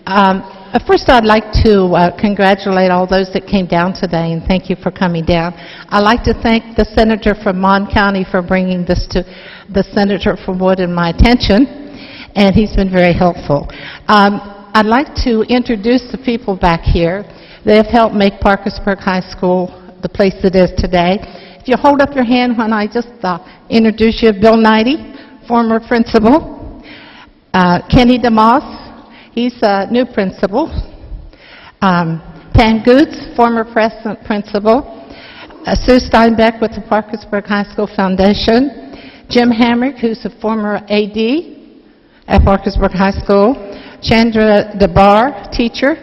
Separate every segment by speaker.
Speaker 1: First, I'd like to congratulate all those that came down today, and thank you for coming down. I'd like to thank the senator from Mon County for bringing this to the senator from Wood and my attention, and he's been very helpful. I'd like to introduce the people back here. They have helped make Parkersburg High School the place it is today. If you hold up your hand when I just introduce you, Bill Knighty, former principal. Kenny DeMoss, he's a new principal. Pam Goots, former principal. Sue Steinbeck with the Parkersburg High School Foundation. Jim Hamrick, who's a former AD at Parkersburg High School. Chandra DeBar, teacher.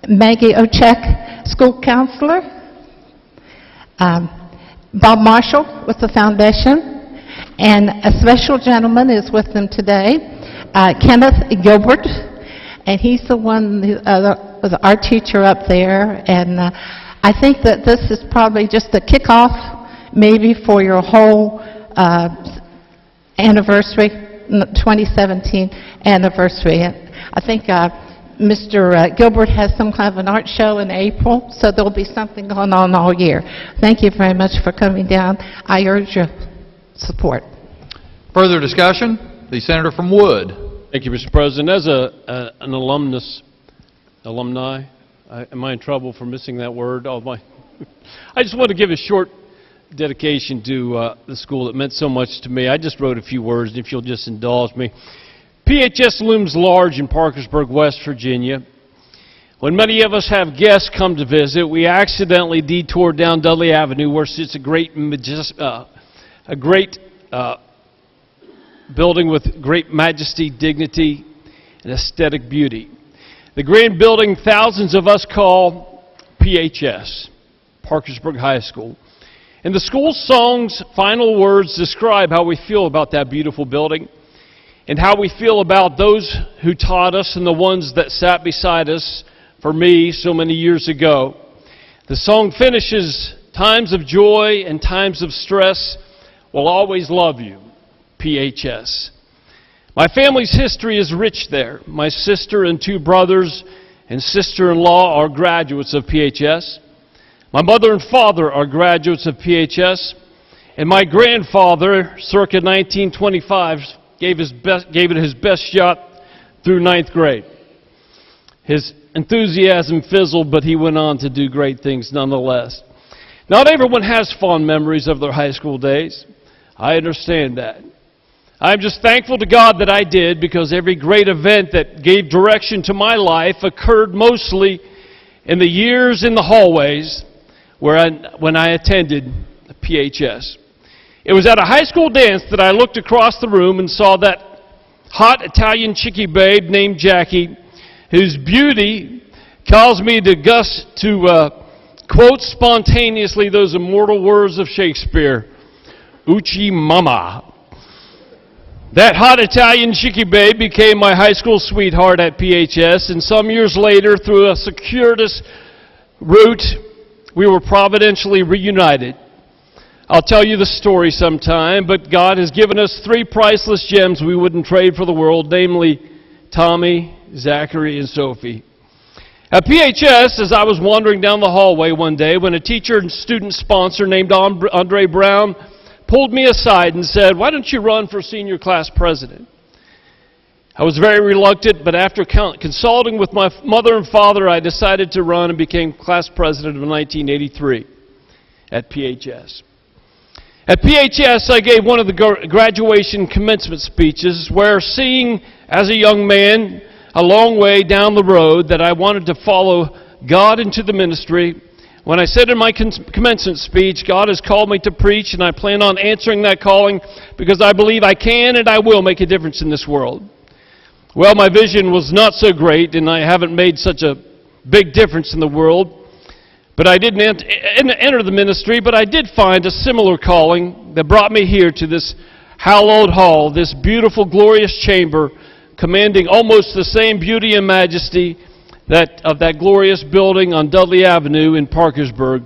Speaker 1: Maggie Ochek, school counselor. Bob Marshall with the foundation. And a special gentleman is with them today, Kenneth Gilbert, and he's the one who was our teacher up there. And I think that this is probably just a kickoff, maybe for your whole anniversary, 2017 anniversary. And I think Mr. Gilbert has some kind of an art show in April, so there'll be something going on all year. Thank you very much for coming down. I urge your support.
Speaker 2: Further discussion? The senator from Wood.
Speaker 3: Thank you, Mr. President. As an alumni, am I in trouble for missing that word? I just want to give a short dedication to the school that meant so much to me. I just wrote a few words, if you'll just indulge me. PHS looms large in Parkersburg, West Virginia. When many of us have guests come to visit, we accidentally detour down Dudley Avenue, where sits a great building with great majesty, dignity, and aesthetic beauty. The grand building thousands of us call PHS, Parkersburg High School. And the school song's final words describe how we feel about that beautiful building and how we feel about those who taught us and the ones that sat beside us, for me, so many years ago. The song finishes, "Times of joy and times of stress will always love you, PHS." My family's history is rich there. My sister and two brothers and sister-in-law are graduates of PHS. My mother and father are graduates of PHS. And my grandfather, circa 1925, gave it his best shot through 9th grade. His enthusiasm fizzled, but he went on to do great things nonetheless. Not everyone has fond memories of their high school days. I understand that. I'm just thankful to God that I did, because every great event that gave direction to my life occurred mostly in the years in the hallways when I attended PHS. It was at a high school dance that I looked across the room and saw that hot Italian chickie babe named Jackie, whose beauty caused me to quote spontaneously those immortal words of Shakespeare, "Uchi mama." That hot Italian chickie babe became my high school sweetheart at PHS, and some years later, through a circuitous route, we were providentially reunited. I'll tell you the story sometime, but God has given us three priceless gems we wouldn't trade for the world, namely Tommy, Zachary, and Sophie. At PHS, as I was wandering down the hallway one day, when a teacher and student sponsor named Andre Brown pulled me aside and said, "Why don't you run for senior class president?" I was very reluctant, but after consulting with my mother and father, I decided to run and became class president of 1983 at PHS. At PHS, I gave one of the graduation commencement speeches where, seeing as a young man a long way down the road that I wanted to follow God into the ministry, when I said in my commencement speech, "God has called me to preach, and I plan on answering that calling because I believe I can and I will make a difference in this world." Well, my vision was not so great, and I haven't made such a big difference in the world. But I didn't enter the ministry, but I did find a similar calling that brought me here to this hallowed hall, this beautiful, glorious chamber, commanding almost the same beauty and majesty of that glorious building on Dudley Avenue in Parkersburg,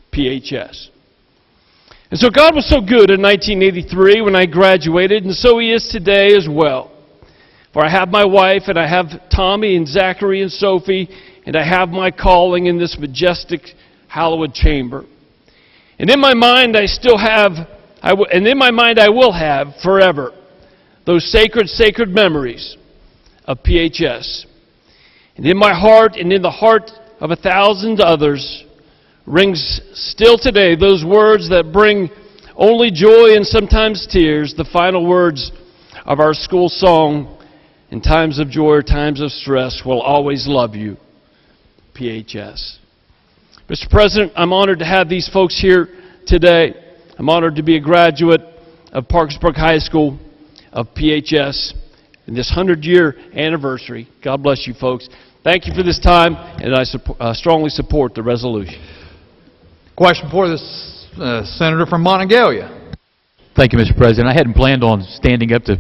Speaker 3: PHS. And so God was so good in 1983 when I graduated, and so He is today as well. For I have my wife, and I have Tommy and Zachary and Sophie, and I have my calling in this majestic, hallowed chamber. And in my mind I still have, and in my mind I will have forever those sacred, sacred memories of PHS. And in my heart and in the heart of 1,000 others rings still today those words that bring only joy and sometimes tears, the final words of our school song, in times of joy or times of stress, we'll always love you, PHS. Mr. President, I'm honored to have these folks here today. I'm honored to be a graduate of Parkersburg High School, of PHS, in this 100-year anniversary. God bless you, folks. Thank you for this time, and I strongly support the resolution.
Speaker 2: Question for the Senator from Monongalia.
Speaker 4: Thank you, Mr. President. I hadn't planned on standing up to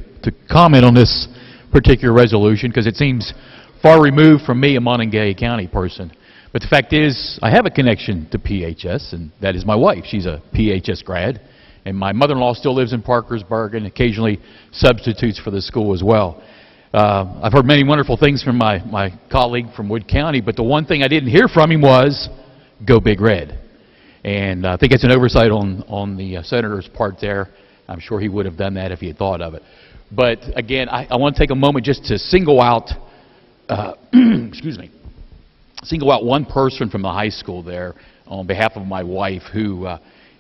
Speaker 4: comment on this particular resolution because it seems far removed from me, a Monongalia County person. But the fact is, I have a connection to PHS, and that is my wife. She's a PHS grad, and my mother-in-law still lives in Parkersburg and occasionally substitutes for the school as well. I've heard many wonderful things from my colleague from Wood County, but the one thing I didn't hear from him was, go Big Red. And I think it's an oversight on the Senator's part there. I'm sure he would have done that if he had thought of it. But again, I want to take a moment just to single out, excuse me, single out one person from the high school there on behalf of my wife who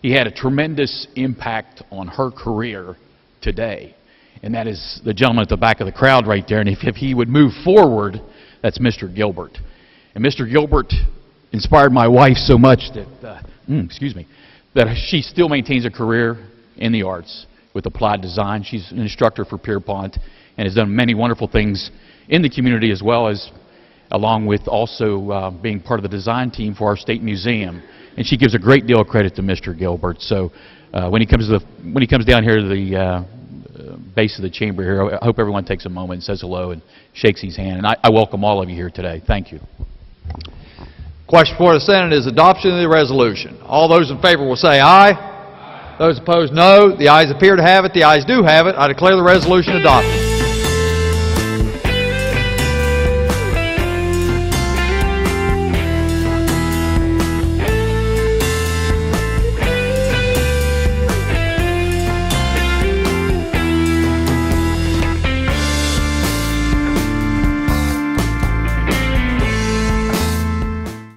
Speaker 4: he had a tremendous impact on her career today. And that is the gentleman at the back of the crowd right there. And if he would move forward, that's Mr. Gilbert. And Mr. Gilbert inspired my wife so much that, excuse me, that she still maintains a career in the arts with applied design. She's an instructor for Pierpont and has done many wonderful things in the community as well as along with also being part of the design team for our state museum. And she gives a great deal of credit to Mr. Gilbert. So when he comes down here to the base of the chamber here, I hope everyone takes a moment and says hello and shakes his hand. And I welcome all of you here today. Thank you.
Speaker 2: Question for the Senate is adoption of the resolution. All those in favor will say aye. Aye. Those opposed, no. The ayes appear to have it. The ayes do have it. I declare the resolution adopted.